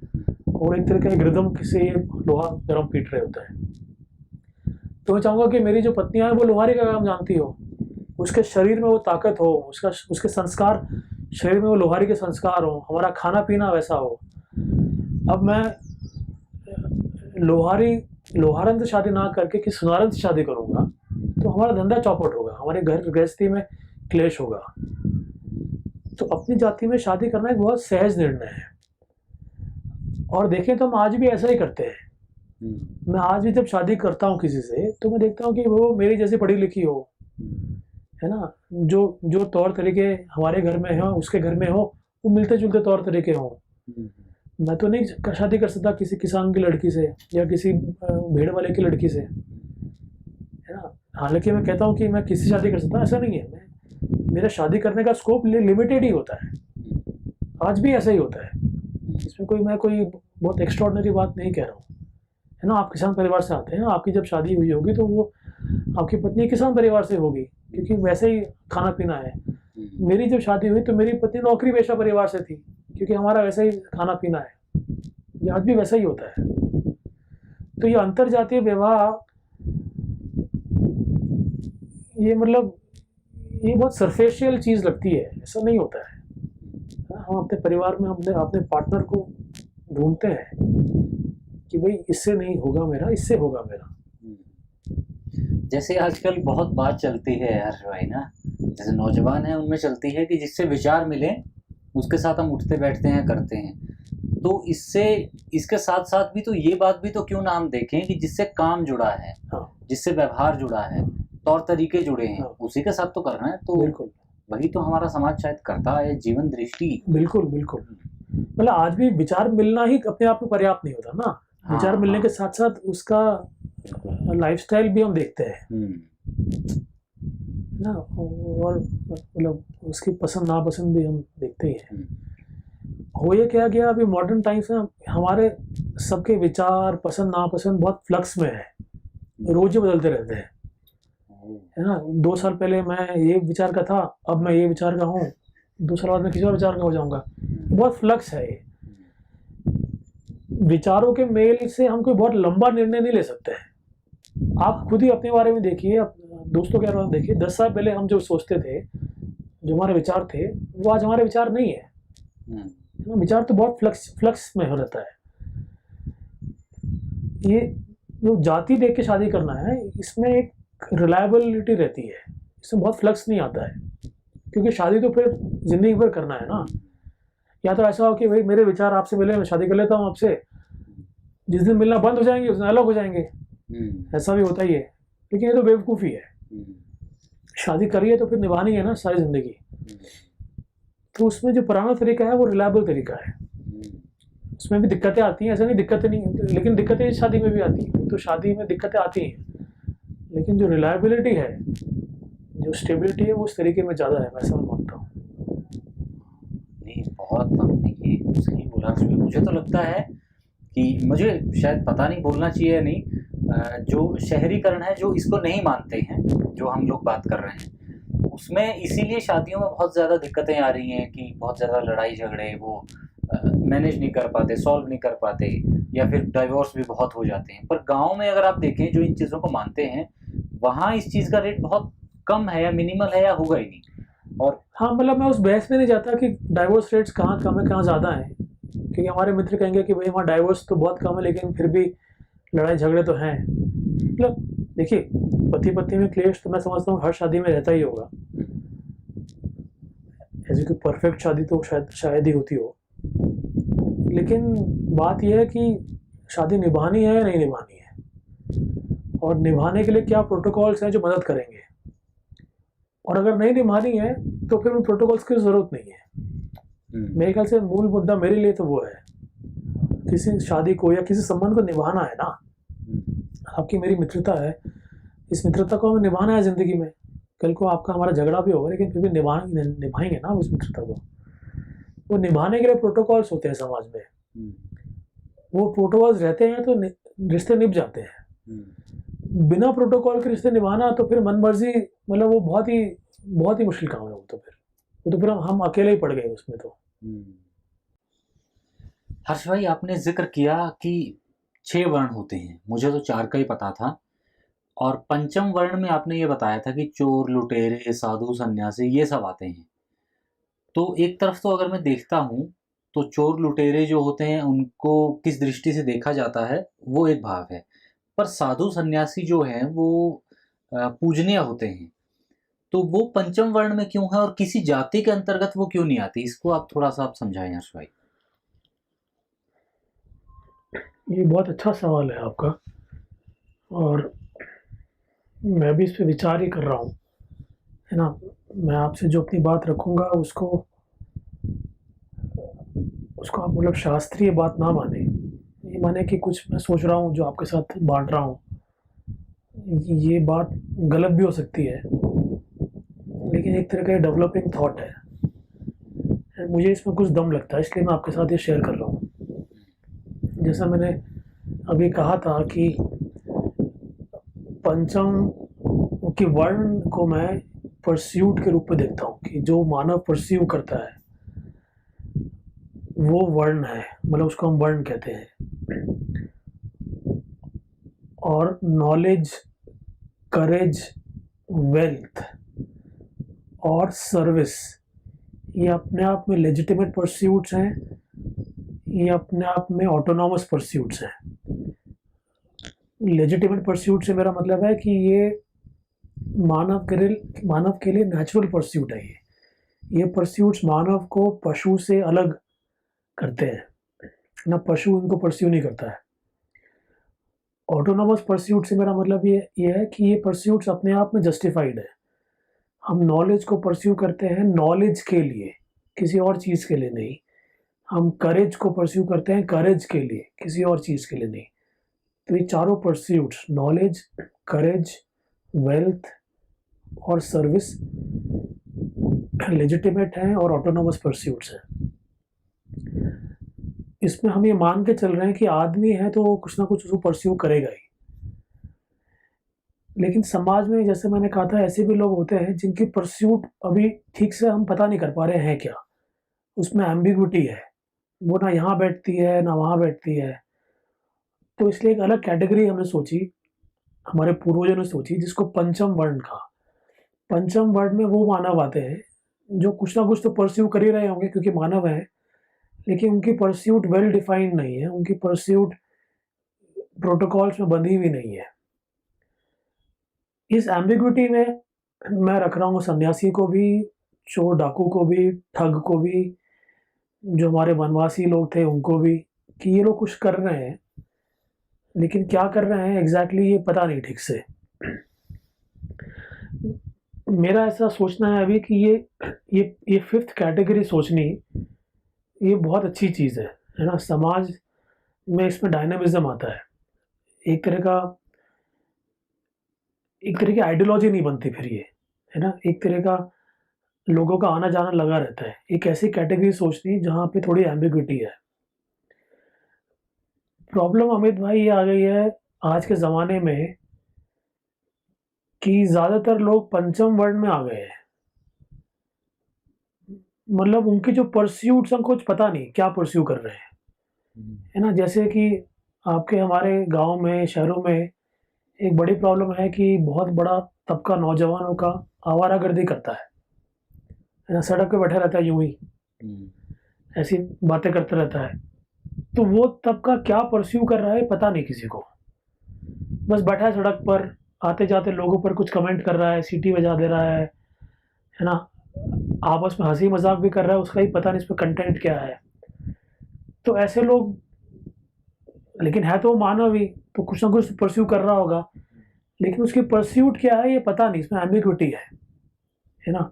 और एक तरह का रिदम से ये लोहा गर्म पीट रहे होता है। तो मैं चाहूँगा कि मेरी जो पत्नियाँ हैं वो लोहारी का काम जानती हो, उसके शरीर में वो ताकत हो, उसके संस्कार, शरीर में वो लोहारी के संस्कार हो, हमारा खाना पीना वैसा हो। अब मैं लोहारन से शादी ना करके कि सुनारन से शादी करूँगा तो हमारा धंधा चौपट होगा, हमारे घर गृहस्थी में क्लेश होगा। तो अपनी जाति में शादी करना एक बहुत सहज निर्णय है, और देखें तो हम आज भी ऐसा ही करते हैं। मैं आज भी जब शादी करता हूँ किसी से तो मैं देखता हूँ कि वो मेरी जैसी पढ़ी लिखी हो, है ना, जो तौर तरीके हमारे घर में हो उसके घर में हो वो मिलते जुलते तौर तरीके हों। मैं तो नहीं शादी कर सकता किसी किसान की लड़की से या किसी भेड़ वाले की लड़की से, है ना। हालांकि मैं कहता हूँ कि मैं किसी शादी कर सकता हूँ, ऐसा नहीं है। मेरा शादी करने का स्कोप लिमिटेड ही होता है, आज भी ऐसा ही होता है। इसमें मैं कोई बहुत एक्स्ट्राऑर्डिनरी बात नहीं कह रहा हूँ, है ना। आप किसान परिवार से आते हैं, आपकी जब शादी हुई होगी तो वो आपकी पत्नी किसान परिवार से होगी, क्योंकि वैसे ही खाना पीना है। मेरी जब शादी हुई तो मेरी पत्नी नौकरी पेशा परिवार से थी, क्योंकि हमारा वैसे ही खाना पीना है, ये आज भी वैसा ही होता है। तो ये अंतरजातीय विवाह, ये मतलब ये बहुत सरफेशियल चीज़ लगती है, ऐसा नहीं होता है। हम अपने परिवार में अपने पार्टनर को ढूंढते हैं कि भाई इससे नहीं होगा मेरा, इससे होगा मेरा। जैसे आजकल बहुत बात चलती है हर्ष भाई ना, जैसे नौजवान है उनमें चलती है कि जिससे विचार मिले उसके साथ हम उठते बैठते हैं, करते हैं। तो इसके साथ साथ भी तो ये बात भी तो क्यों ना हम देखें कि जिससे काम जुड़ा है, जिससे व्यवहार जुड़ा है, तौर तरीके जुड़े हैं, उसी के साथ तो करना है। तो बिल्कुल वही तो हमारा समाज शायद करता है, जीवन दृष्टि। बिल्कुल बिल्कुल। मतलब आज भी विचार मिलना ही अपने आप में पर्याप्त नहीं होता ना। विचार मिलने के साथ साथ उसका लाइफस्टाइल भी हम देखते हैं ना, और मतलब उसकी पसंद नापसंद भी हम देखते ही हैं। हो ये क्या गया अभी मॉडर्न टाइम्स में हमारे सबके विचार पसंद नापसंद बहुत फ्लक्स में है, रोज बदलते रहते हैं, है ना। 2 साल पहले मैं ये विचार का था, अब मैं ये विचार का हूँ, 2 साल बाद मैं किसी और विचार का हो जाऊंगा। बहुत फ्लक्स है ये। विचारों के मेल से हम कोई बहुत लंबा निर्णय नहीं ले सकते हैं। आप खुद ही अपने बारे में देखिए, दोस्तों के बारे में देखिए। 10 साल पहले हम जो सोचते थे, जो हमारे विचार थे, वो आज हमारे विचार नहीं है। विचार तो बहुत फ्लक्स में हो रहता है। ये जो जाति देख के शादी करना है, इसमें एक रिलायबिलिटी रहती है, इसमें बहुत फ्लक्स नहीं आता है, क्योंकि शादी तो फिर ज़िंदगी भर करना है ना। या तो ऐसा हो कि भाई मेरे विचार आपसे मिले, मैं शादी कर लेता हूँ आपसे, जिस दिन मिलना बंद हो जाएंगे उस दिन अलग हो जाएंगे, ऐसा भी होता ही है। लेकिन ये तो बेवकूफ़ी है, शादी करिए तो फिर निभानी है ना सारी ज़िंदगी। तो उसमें जो पुराना तरीका है वो रिलायबल तरीका है। उसमें भी दिक्कतें आती हैं, ऐसा नहीं दिक्कतें नहीं, लेकिन दिक्कतें शादी में भी आती हैं। तो शादी में दिक्कतें आती हैं, लेकिन जो रिलायबिलिटी है, जो स्टेबिलिटी है, वो उस तरीके में ज़्यादा है, मैं ऐसा मानता हूँ। नहीं, बहुत आपने ये सही बोला। मुझे तो लगता है कि मुझे शायद पता नहीं बोलना चाहिए या नहीं, जो शहरीकरण है, जो इसको नहीं मानते हैं, जो हम लोग बात कर रहे हैं, उसमें इसीलिए शादियों में बहुत ज़्यादा दिक्कतें आ रही हैं कि बहुत ज़्यादा लड़ाई झगड़े वो मैनेज नहीं कर पाते, सॉल्व नहीं कर पाते, या फिर डाइवोर्स भी बहुत हो जाते हैं। पर गाँव में अगर आप देखें, जो इन चीज़ों को मानते हैं, वहाँ इस चीज़ का रेट बहुत कम है, या मिनिमल है, या होगा ही नहीं। और हाँ, मतलब मैं उस बहस में नहीं जाता कि डाइवोर्स रेट्स कहाँ कम है कहाँ ज़्यादा है, क्योंकि हमारे मित्र कहेंगे कि भाई वहाँ डाइवोर्स तो बहुत कम है लेकिन फिर भी लड़ाई झगड़े तो हैं। मतलब देखिए, पति पत्नी में क्लेश तो मैं समझता हूँ हर शादी में रहता ही होगा, ऐसी कोई परफेक्ट शादी तो शायद ही होती हो। लेकिन बात यह है कि शादी निभानी है या नहीं निभानी है, और निभाने के लिए क्या प्रोटोकॉल्स हैं जो मदद करेंगे, और अगर नहीं निभानी है तो फिर उन प्रोटोकॉल्स की ज़रूरत नहीं है। मेरे ख्याल से मूल मुद्दा मेरे लिए तो वो है, किसी शादी को या किसी संबंध को निभाना है ना। आपकी मेरी मित्रता है, इस मित्रता को हमें निभाना है ज़िंदगी में। कल को आपका हमारा झगड़ा भी होगा, लेकिन फिर भी निभाएंगे ना उस मित्रता को। वो निभाने के लिए प्रोटोकॉल्स होते हैं समाज में, वो प्रोटोकॉल्स रहते हैं तो रिश्ते निभ जाते हैं। बिना प्रोटोकॉल के रिश्ते निभाना तो फिर मन मर्जी, मतलब वो बहुत ही मुश्किल काम है। वो तो फिर हम अकेले ही पड़ गए उसमें तो। हर्ष भाई, आपने जिक्र किया कि 6 वर्ण होते हैं, मुझे तो 4 का ही पता था। और पंचम वर्ण में आपने ये बताया था कि चोर, लुटेरे, साधु, सन्यासी, ये सब आते हैं। तो एक तरफ तो अगर मैं देखता हूँ, तो चोर लुटेरे जो होते हैं उनको किस दृष्टि से देखा जाता है, वो एक भाव है। पर साधु सन्यासी जो हैं वो पूजनीय होते हैं। तो वो पंचम वर्ण में क्यों है, और किसी जाति के अंतर्गत वो क्यों नहीं आती? इसको आप थोड़ा सा आप समझाएं हर्ष भाई। ये बहुत अच्छा सवाल है आपका, और मैं भी इस पर विचार ही कर रहा हूँ, है ना। मैं आपसे जो अपनी बात रखूँगा उसको आप मतलब शास्त्रीय बात ना माने, ये माने कि कुछ मैं सोच रहा हूँ जो आपके साथ बांट रहा हूँ, ये बात गलत भी हो सकती है, लेकिन एक तरह का डेवलपिंग थॉट है, मुझे इसमें कुछ दम लगता है, इसलिए मैं आपके साथ ये शेयर कर रहा हूँ। जैसा मैंने अभी कहा था कि पंचम के वर्ण को मैं परस्यूट के रूप में देखता हूँ, कि जो मानव परस्यू करता है वो वर्ण है, मतलब उसको हम वर्ण कहते हैं। और नॉलेज, करेज, वेल्थ और सर्विस, ये अपने आप में लेजिटिमेट परस्यूट्स हैं, ये अपने आप में ऑटोनॉमस परस्यूट्स हैं। लेजिटिमेट परस्यूट से मेरा मतलब है कि ये मानव के लिए नेचुरल परस्यूट है। ये परस्यूट्स मानव को पशु से अलग करते हैं ना, पशु इनको परस्यू नहीं करता है। ऑटोनॉमस परस्यूट से मेरा मतलब ये है कि ये परस्यूट्स अपने आप में जस्टिफाइड है। हम नॉलेज को परस्यू करते हैं नॉलेज के लिए, किसी और चीज़ के लिए नहीं। हम करेज को परस्यू करते हैं करेज के लिए, किसी और चीज़ के लिए नहीं। तो ये चारों परस्यूट्स, नॉलेज, करेज, वेल्थ और सर्विस, लेजिटिमेट हैं और ऑटोनॉमस परस्यूट्स हैं। इसमें हम ये मान के चल रहे हैं कि आदमी है तो कुछ ना कुछ उसको परस्यू करेगा ही। लेकिन समाज में, जैसे मैंने कहा था, ऐसे भी लोग होते हैं जिनकी परस्यूट अभी ठीक से हम पता नहीं कर पा रहे हैं क्या, उसमें एम्बिग्विटी है, वो ना यहाँ बैठती है ना वहाँ बैठती है। तो इसलिए एक अलग कैटेगरी हमने सोची, हमारे पूर्वजों ने सोची, जिसको पंचम वर्ण कहा। पंचम वर्ण में वो मानव आते हैं जो कुछ ना कुछ तो परस्यू कर ही रहे होंगे क्योंकि मानव है, लेकिन उनकी परस्यूट वेल डिफाइंड नहीं है, उनकी परस्यूट प्रोटोकॉल्स में बंधी हुई नहीं है। इस एम्बिग्विटी में मैं रख रहा हूँ सन्यासी को भी, चोर डाकू को भी, ठग को भी, जो हमारे वनवासी लोग थे उनको भी, कि ये लोग कुछ कर रहे हैं, लेकिन क्या कर रहे हैं एग्जैक्टली ये पता नहीं ठीक से। मेरा ऐसा सोचना है अभी कि ये फिफ्थ कैटेगरी सोचनी, ये बहुत अच्छी चीज़ है ना। समाज में इसमें डायनामिज्म आता है, एक तरह का एक तरह की आइडियोलॉजी नहीं बनती फिर ये, है ना। एक तरह का लोगों का आना जाना लगा रहता है। एक ऐसी कैटेगरी सोचनी जहाँ पे थोड़ी एम्बिग्विटी है। प्रॉब्लम अमित भाई ये आ गई है आज के ज़माने में कि ज़्यादातर लोग पंचम वर्ण में आ गए हैं। मतलब उनकी जो परस्यूट्स हैं कुछ पता नहीं क्या परस्यू कर रहे हैं, है ना। जैसे कि आपके हमारे गांव में, शहरों में एक बड़ी प्रॉब्लम है कि बहुत बड़ा तबका नौजवानों का आवारागर्दी करता है ना। सड़क पे बैठा रहता है यूं ही, ऐसी बातें करता रहता है। तो वो तबका क्या परस्यू कर रहा है पता नहीं किसी को। बस बैठा है सड़क पर, आते जाते लोगों पर कुछ कमेंट कर रहा है, सीटी बजा दे रहा है ना। आपस में हंसी मजाक भी कर रहा है, उसका ही पता नहीं इस पर कंटेंट क्या है। तो ऐसे लोग, लेकिन है तो वो मानव ही, तो कुछ ना कुछ परस्यू कर रहा होगा, लेकिन उसकी परस्यूट क्या है ये पता नहीं, इसमें एम्बिग्विटी है ना।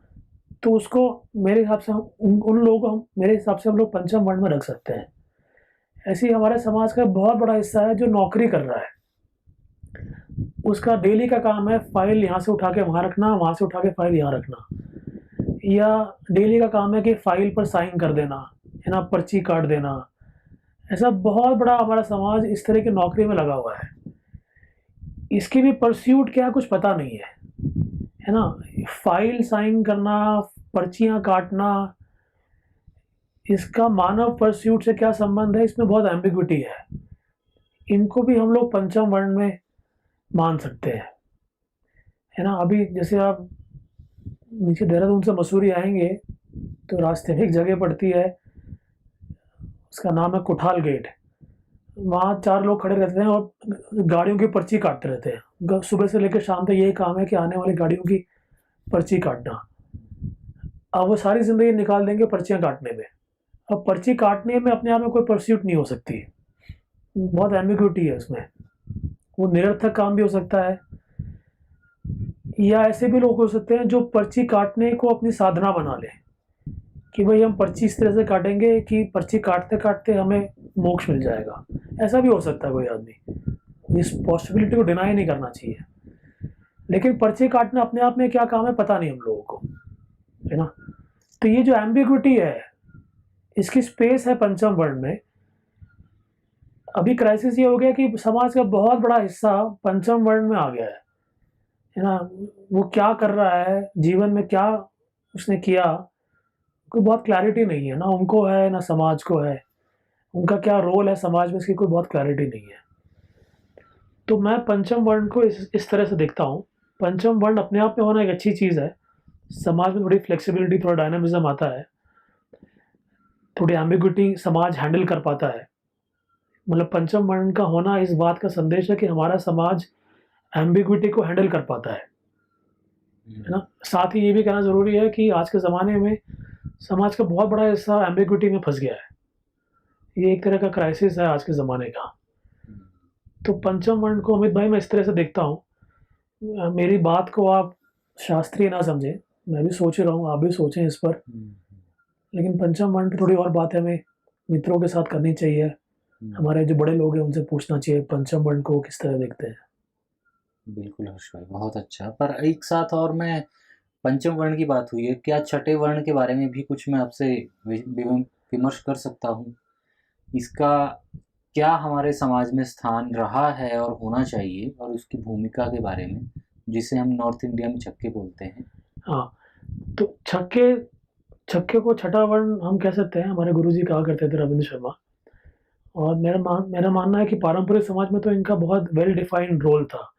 तो उसको मेरे हिसाब से उन लोगों को मेरे हिसाब से हम लोग पंचम वर्ण में रख सकते हैं। ऐसे ही हमारे समाज का बहुत बड़ा हिस्सा है जो नौकरी कर रहा है, उसका डेली का काम है फाइल यहाँ से उठा के वहाँ रखना, वहाँ से उठा के फाइल यहाँ रखना, या डेली का काम है कि फाइल पर साइन कर देना, है ना, पर्ची काट देना। ऐसा बहुत बड़ा हमारा समाज इस तरह की नौकरी में लगा हुआ है। इसकी भी परस्यूट क्या कुछ पता नहीं है ना। फाइल साइन करना, पर्चियाँ काटना, इसका मानव परस्यूट से क्या संबंध है, इसमें बहुत एम्बिग्विटी है। इनको भी हम लोग पंचम वर्ण में मान सकते हैं, है ना। अभी जैसे आप नीचे देहरादून से मसूरी आएंगे तो रास्ते में एक जगह पड़ती है, उसका नाम है कुठाल गेट। वहाँ 4 लोग खड़े रहते हैं और गाड़ियों की पर्ची काटते रहते हैं। सुबह से लेकर शाम तक यही काम है कि आने वाली गाड़ियों की पर्ची काटना। अब वो सारी ज़िंदगी निकाल देंगे पर्चियाँ काटने में। अब पर्ची काटने में अपने आप में कोई परस्यूट नहीं हो सकती, बहुत एम्बिग्विटी है उसमें। वो निरर्थक काम भी हो सकता है, या ऐसे भी लोग हो सकते हैं जो पर्ची काटने को अपनी साधना बना लें कि भाई हम पर्ची इस तरह से काटेंगे कि पर्ची काटते काटते हमें मोक्ष मिल जाएगा। ऐसा भी हो सकता है कोई आदमी, इस पॉसिबिलिटी को डिनाई नहीं करना चाहिए। लेकिन पर्ची काटना अपने आप में क्या काम है पता नहीं हम लोगों को, है ना। तो ये जो एम्बिग्विटी है, इसकी स्पेस है पंचम वर्ण में। अभी क्राइसिस ये हो गया कि समाज का बहुत बड़ा हिस्सा पंचम वर्ण में आ गया है ना। वो क्या कर रहा है जीवन में, क्या उसने किया, कोई बहुत क्लैरिटी नहीं है ना उनको, है ना समाज को है। उनका क्या रोल है समाज में, इसकी कोई बहुत क्लैरिटी नहीं है। तो मैं पंचम वर्ण को इस तरह से देखता हूँ। पंचम वर्ण अपने आप में होना एक अच्छी चीज़ है। समाज में थोड़ी फ्लेक्सिबिलिटी, थोड़ा डायनामिज्म आता है, थोड़ी एम्बिग्विटी समाज हैंडल कर पाता है। मतलब पंचम वर्ण का होना इस बात का संदेश है कि हमारा समाज एम्बिग्विटी को हैंडल कर पाता है ना। साथ ही ये भी कहना ज़रूरी है कि आज के ज़माने में समाज का बहुत बड़ा हिस्सा एम्बिग्विटी में फंस गया है। ये एक तरह का क्राइसिस है आज के ज़माने का। तो पंचम वर्ण को अमित भाई मैं इस तरह से देखता हूँ। मेरी बात को आप शास्त्रीय ना समझें, मैं भी सोच रहा हूँ, आप भी सोचें इस पर। लेकिन पंचम वर्ण पर थोड़ी और बात हमें मित्रों के साथ करनी चाहिए। हमारे जो बड़े लोग हैं उनसे पूछना चाहिए पंचम वर्ण को किस तरह देखते हैं। बिल्कुल हर्ष भाई, बहुत अच्छा। पर एक साथ और मैं, पंचम वर्ण की बात हुई है, क्या छठे वर्ण के बारे में भी कुछ मैं आपसे विमर्श कर सकता हूँ? इसका क्या हमारे समाज में स्थान रहा है और होना चाहिए, और उसकी भूमिका के बारे में, जिसे हम नॉर्थ इंडिया में छक्के बोलते हैं। हाँ, तो छक्के को छठा वर्ण हम कह सकते हैं। हमारे गुरुजी कहा करते थे, रविंद्र शर्मा। और मेरा मानना है कि पारंपरिक समाज में तो इनका बहुत वेल डिफाइंड रोल था,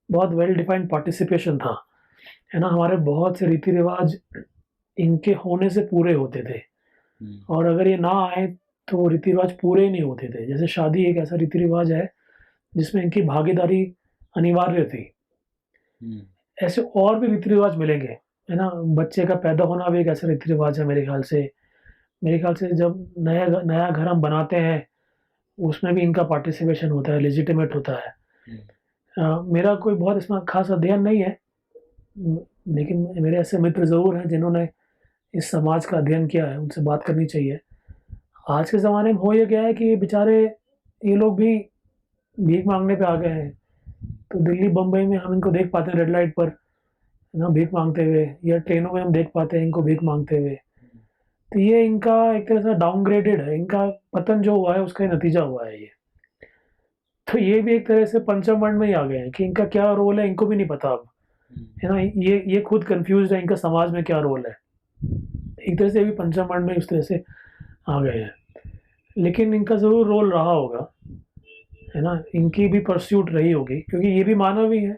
बहुत वेल डिफाइंड पार्टिसिपेशन था, है ना। हमारे बहुत से रीति रिवाज इनके होने से पूरे होते थे, और अगर ये ना आए तो वो रीति रिवाज पूरे ही नहीं होते थे। जैसे शादी एक ऐसा रीति रिवाज है जिसमें इनकी भागीदारी अनिवार्य थी, ऐसे और भी रीति रिवाज मिलेंगे, है ना? बच्चे का पैदा होना भी एक ऐसा रीति रिवाज है मेरे ख्याल से। मेरे ख्याल से जब नया घर हम बनाते हैं, उसमें भी इनका पार्टिसिपेशन होता है, लेजिटिमेट होता है। मेरा कोई बहुत इसमें खास अध्ययन नहीं है, लेकिन मेरे ऐसे मित्र ज़रूर हैं जिन्होंने इस समाज का अध्ययन किया है, उनसे बात करनी चाहिए। आज के ज़माने में हो ये गया है कि बेचारे ये लोग भी भीख मांगने पे आ गए हैं। तो दिल्ली बम्बई में हम इनको देख पाते हैं रेड लाइट पर, है ना, भीख मांगते हुए, या ट्रेनों में हम देख पाते हैं इनको भीख मांगते हुए। तो ये इनका एक तरह से डाउनग्रेडेड है, इनका पतन जो हुआ है उसका ही नतीजा हुआ है ये। तो ये भी एक तरह से पंचम वर्ण में ही आ गए हैं कि इनका क्या रोल है इनको भी नहीं पता अब, है ना? ये खुद कंफ्यूज्ड है इनका समाज में क्या रोल है। एक तरह से भी पंचम वर्ण में उस तरह से आ गए हैं, लेकिन इनका ज़रूर रोल रहा होगा, है ना? इनकी भी परस्यूट रही होगी, क्योंकि ये भी मानव ही है।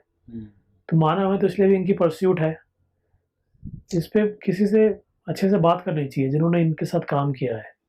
तो मानव है तो इसलिए भी इनकी परस्यूट है। इस पे किसी से अच्छे से बात करनी चाहिए जिन्होंने इनके साथ काम किया है।